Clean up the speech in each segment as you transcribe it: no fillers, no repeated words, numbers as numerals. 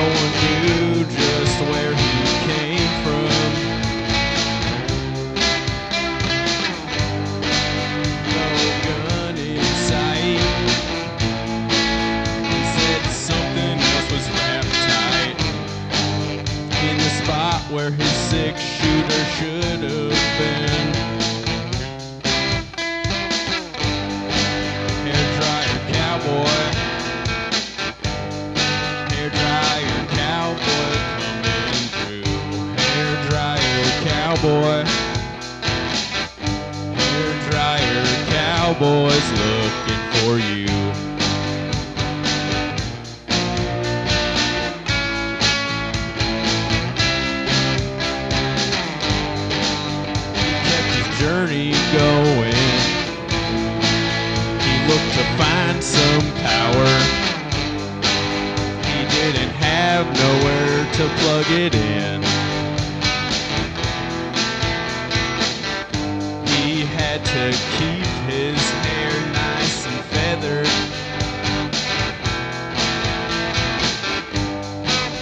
one knew just where he came from. No gun in sight. He said something else was wrapped tight in the spot where his six-shooter should have been. Hairdryer cowboy. Hairdryer cowboy coming through. Hairdryer cowboy. Hairdryer cowboy's looking for you. Journey going. He looked to find some power. He didn't have nowhere to plug it in. He had to keep his hair nice and feathered.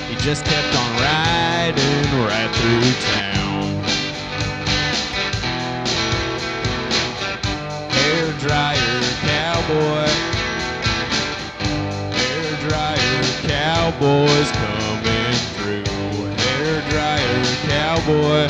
He just kept on riding right through town. Hairdryer cowboy. Hairdryer cowboy's coming through. Hairdryer cowboy.